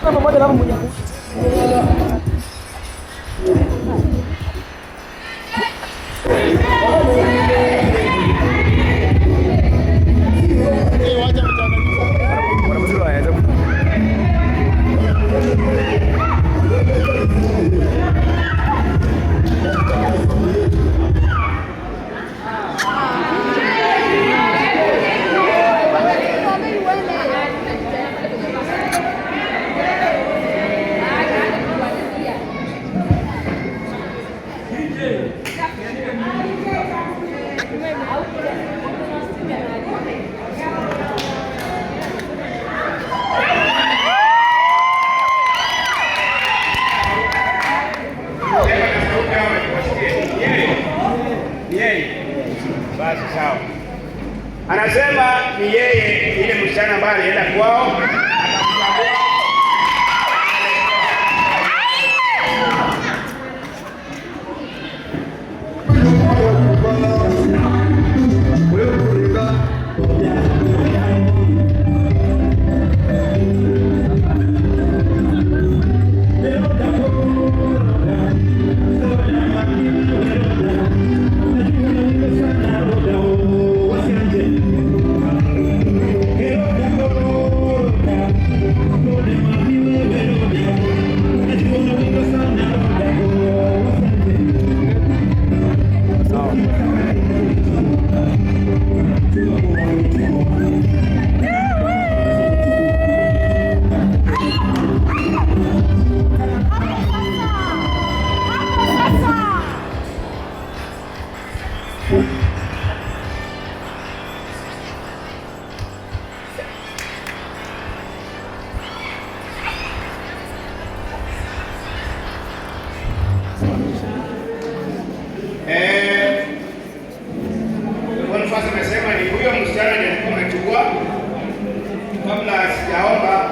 Pamoja na mmoja basi sawa. Anasema ni yeye ile msichana ambaye alienda kwao amesema ni huyo msichana ndiye alikuwa amechukua kabla sijaomba.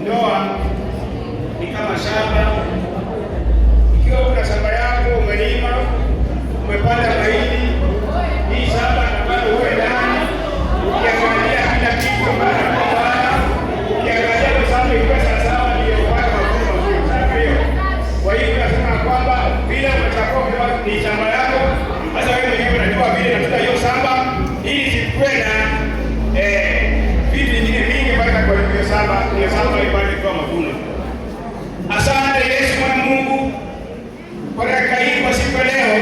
Ndoa ni kama shamba. Ikiwa kuna shamba yako umelima, umepanda mahindi, hii shamba inabaki uwe ndani, ukiangalia kila kitu bana bana, ukiangalia kwa sababu iko sawa ndio upate mavuno mazuri. Kwa hiyo tunasema kwamba vile umechagua ni shamba yako. Sasa wewe mwenyewe unajua vile nataka hiyo shamba ili sikuwe na vitu vingine vingi mpaka kwa hiyo shamba ipate kwa mavuno. Asante Yesu mwana Mungu kwa dakika hii kwa siku leo.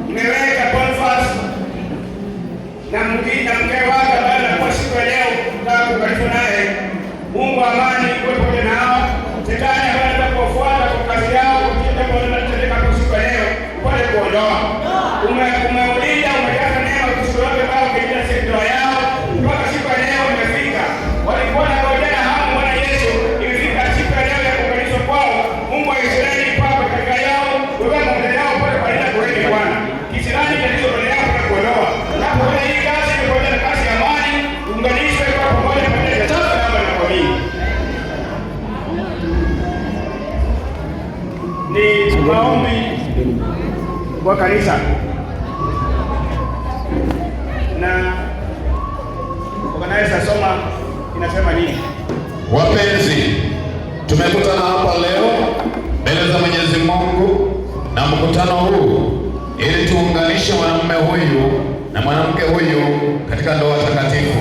Nimeweka Boniface na mke wake ambaye anakuwa siku leo nataka kukaribu naye. Mungu amani uwe pamoja nao. Shetani ambaye anataka kufuata kwa kazi yao kutenda kwa wanatendeka kwa siku leo upate kuondoa. Umeulinda umejaza neema kusudi wake bao katika sekta yao mpaka siku leo imefika. Walikuwa na ngojea hamu Bwana Yesu imefika siku leo ya kuunganishwa kwao. Mungu wa Israeli papa katika yao wewe mmoja wao pale kwa ila kweli Bwana. Kisirani tatizo mbele yako na kuondoa. Unapoona hii kazi ni pamoja na kazi ya amani, unganishwe kwa pamoja pamoja na tatu namba na kwa mimi. Ni maombi kwa kanisa na organizer soma inasema nini? Wapenzi, tumekutana hapa leo mbele za Mwenyezi Mungu na mkutano huu ili tuunganishe mwanamume huyu na mwanamke huyu katika ndoa takatifu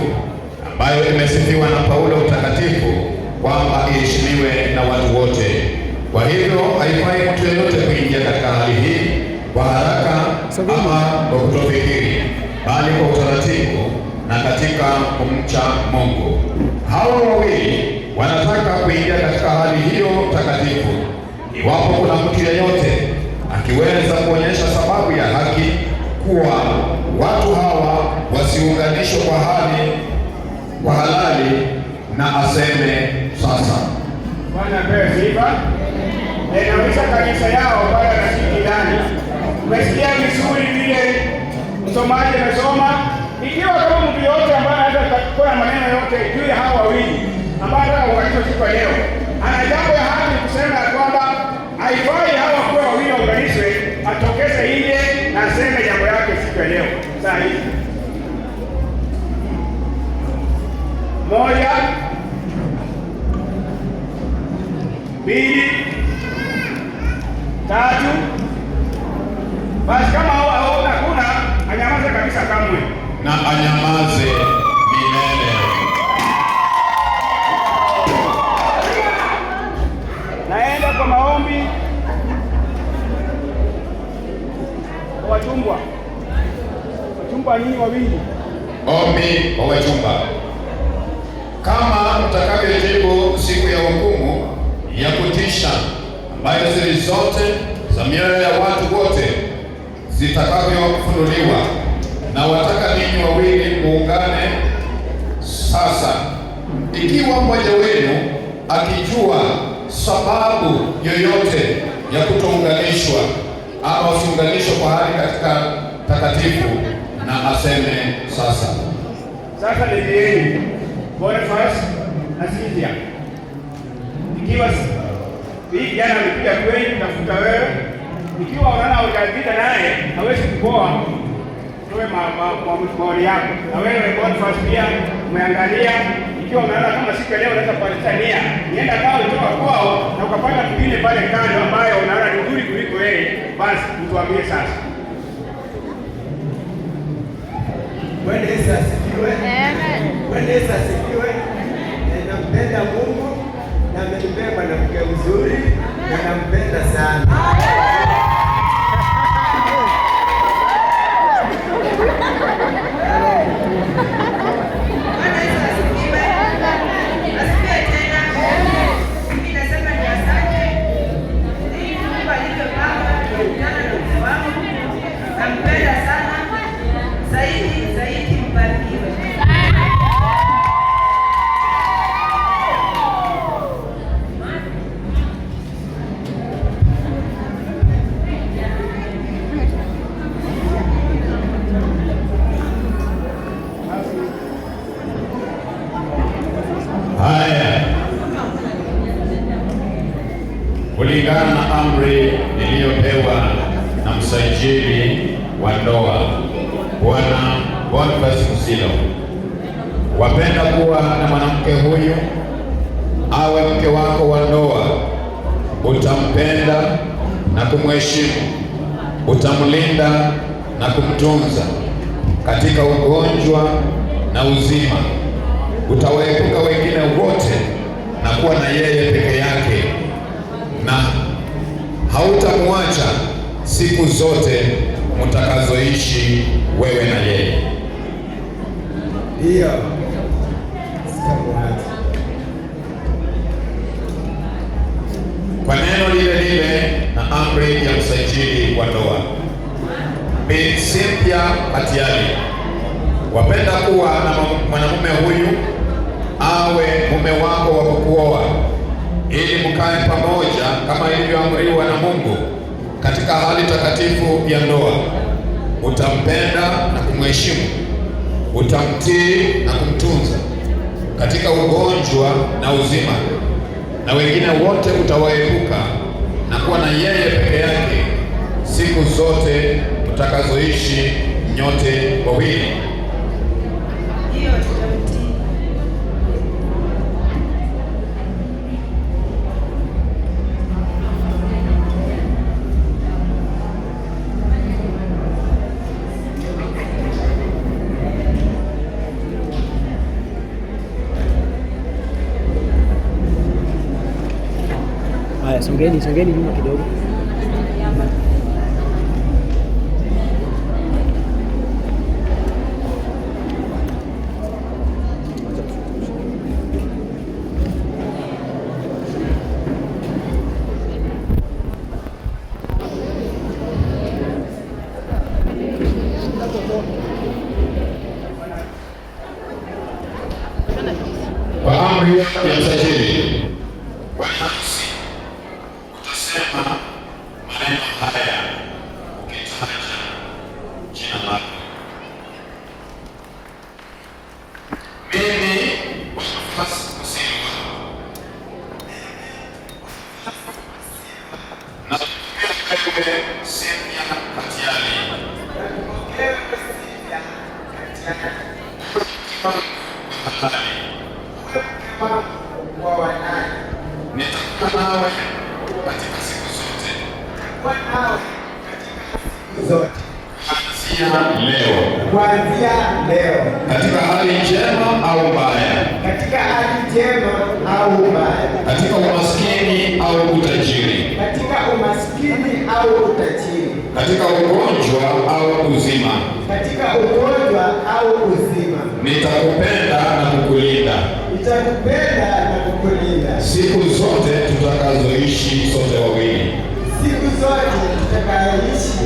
ambayo imesifiwa na Paulo mtakatifu kwamba iheshimiwe na watu wote. Kwa hivyo haifai mtu yeyote kuingia katika hali hii kwa haraka ama kwa kutofikiri, bali kwa utaratibu na katika kumcha Mungu. Hawa wawili wanataka kuingia katika hali hiyo takatifu. Iwapo kuna mtu yeyote akiweza kuonyesha sababu ya haki kuwa watu hawa wasiunganishwe kwa halali na aseme sasa. Bwana apewe sifa. Inaonyesha kanisa yao pale na sisi ndani. Umesikia vizuri vile msomaji amesoma. Ikiwa kama mtu yote ambaye anataka kuona maneno yote juu ya hawa wawili ambao wanataka siku leo, ana jambo ya haki kusema kwamba haifai hawa kwa wawili waunganishwe, atokeze hizi: 1, 2, 3. Basi kama hakuna, anyamaze kabisa kamwe, na anyamaze milele. Naenda kwa maombi kwa wachungwa nyinyi wawili. Ombi kwa wachumba. Kama mtakavyojibu siku ya hukumu ya kutisha, ambayo siri zote za mioyo ya watu wote zitakavyofunuliwa, na wataka ninyi wawili muungane sasa. Ikiwa mmoja wenu akijua sababu yoyote ya kutounganishwa ama usiunganishwe kwa hali katika takatifu, na aseme sasa. Sasa nijieni Boniface na Cynthia, ikiwa hii jana amekuja kwenu tafuta wewe, ikiwa unaona hujapita naye hawezi kupoa, toe maoni yako. Na wewe Boniface pia umeangalia, ikiwa unaona kama siku leo unaweza kupatia nia, nienda kao kutoka kwao na ukapata mwingine pale kando ambayo unaona ni nzuri kuliko yeye, basi mtuambie sasa. Bwana Yesu asifiwe. Amen. Bwana Yesu asifiwe. Nampenda Mungu na amenipea mwanamke mzuri na nampenda sana. Bwana Yesu asifiwe. Asifiwe tena. Mimi nasema ni asante. Mungu alivyopanga kukutana na mzee wangu. Nampenda sana. Zaidi mbarikiwe. Haya, kulingana na amri iliyopewa na msajili wa ndoa Bwana Boniface Musilo, wapenda kuwa na mwanamke huyu awe mke wako wa ndoa. Utampenda na kumheshimu, utamlinda na kumtunza katika ugonjwa na uzima. Utawaepuka wengine wote na kuwa na yeye peke yake, na hautamwacha siku zote mtakazoishi wewe na yeye. Ndio. Kwa neno lile lile na amri ya msajili wa ndoa, Bi Cynthia Atiali, wapenda kuwa na mwanamume huyu awe mume wako wa kukuoa, ili mkae pamoja kama ilivyoamriwa na Mungu katika hali takatifu ya ndoa. Utampenda na kumheshimu, utamtii na kumtunza katika ugonjwa na uzima, na wengine wote utawaepuka na kuwa na yeye peke yake siku zote mtakazoishi nyote wawili. Hiyo tutamtii. Haya, songeni nyuma kidogo. Kwa amri ya msajili, bwana harusi utasema maneno haya ukitaja jina lako: mimi Boniface Musilo na wewe Cynthia Atiali wa wanani, nitakuwa nawe katika siku zote, zote kuanzia leo, katika hali njema au mbaya, katika hali njema au mbaya, katika umaskini au utajiri, katika umaskini au utajiri, katika ugonjwa au uzima, katika ugonjwa au uzima, nitakupenda na kukulinda, nitakupenda na kukulinda siku zote tutakazoishi sote wawili, siku zote tutakazoishi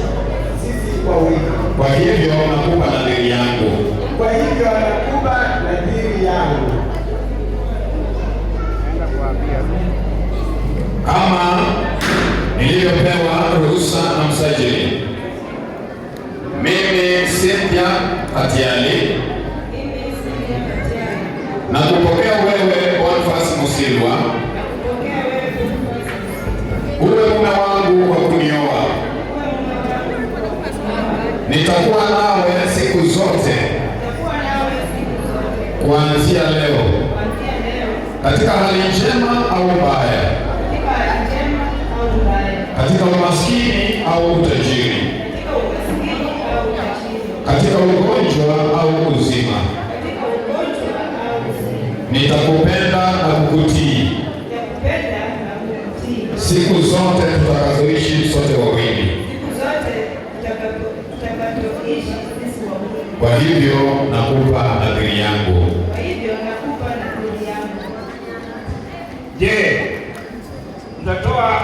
sisi wawili. Kwa hivyo nakupa nadhiri yangu, kwa hivyo nakupa nadhiri yangu, kama nilivyopewa ruhusa na msajili, mimi Cynthia Atiali na kupokea wewe Boniface Musilwa uwe mume wangu wa kunioa. Nitakuwa nawe siku zote kuanzia leo, katika hali njema au mbaya, katika umaskini au utajiri, katika ugonjwa au uzima, nitakupenda na kukutii siku zote tutakazoishi sote wawili. Kwa hivyo nakupa nadhiri yangu. Je, mtatoa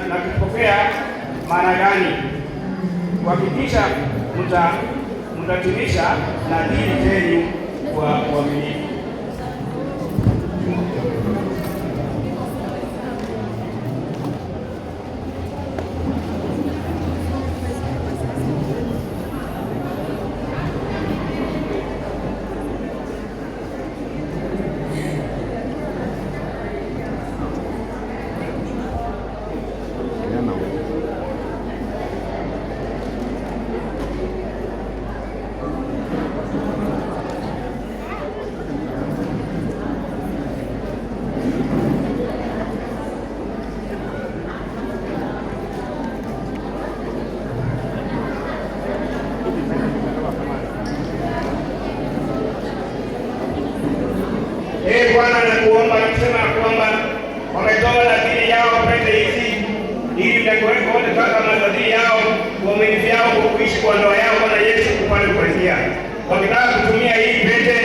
na kupokea maana gani? Kuhakikisha mtatimisha nadhiri zenu kwa uaminifu. Bwana nakuomba kusema kwamba wametoa nadhiri yao pete hizi ili mtakuwepo wote kama nadhiri yao uaminifu yao kwa kuishi kwa ndoa yao Bwana Yesu kupata kuanzia. Wakitaka kutumia hii pete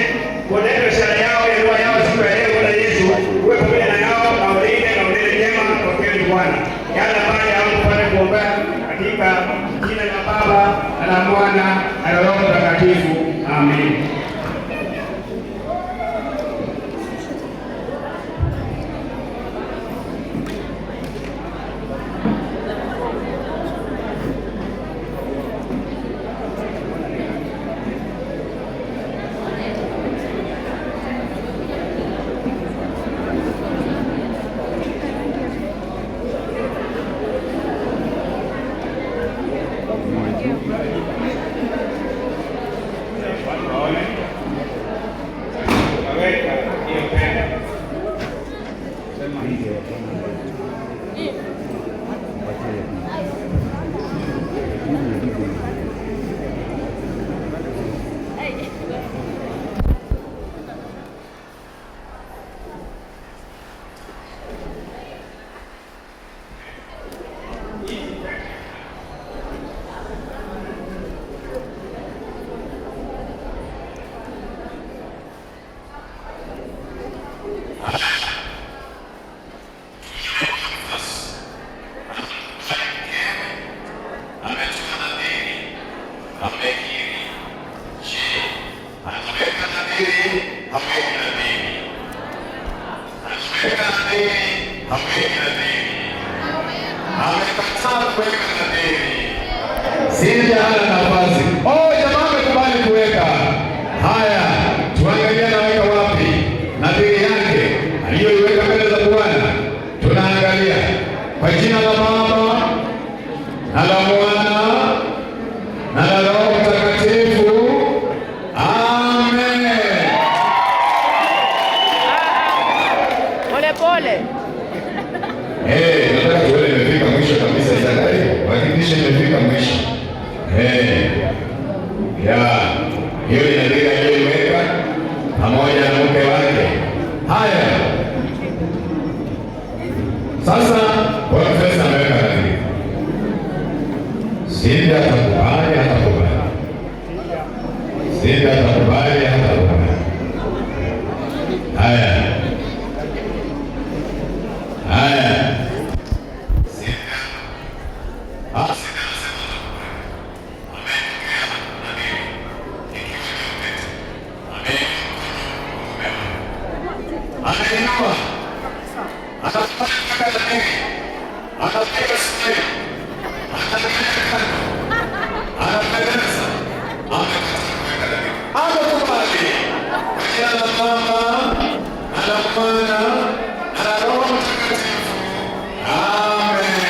kuonesha ishara yao ya ndoa yao siku ya leo Bwana Yesu uwe pamoja na yao na ulinde na ulinde njema kwa kweli Bwana. Yale ambayo yao kupata kuombea katika jina la Baba na la Mwana na la Roho Mtakatifu. Amen. Simba atakubali, hatakubali. Simba atakubali, hatakubali. Haya. Haya. Anainua. Anataka nini? Anataka sisi. Anapendeza. Anakubali. Jina la Baba, na la Mwana, na la Roho Mtakatifu. Amen.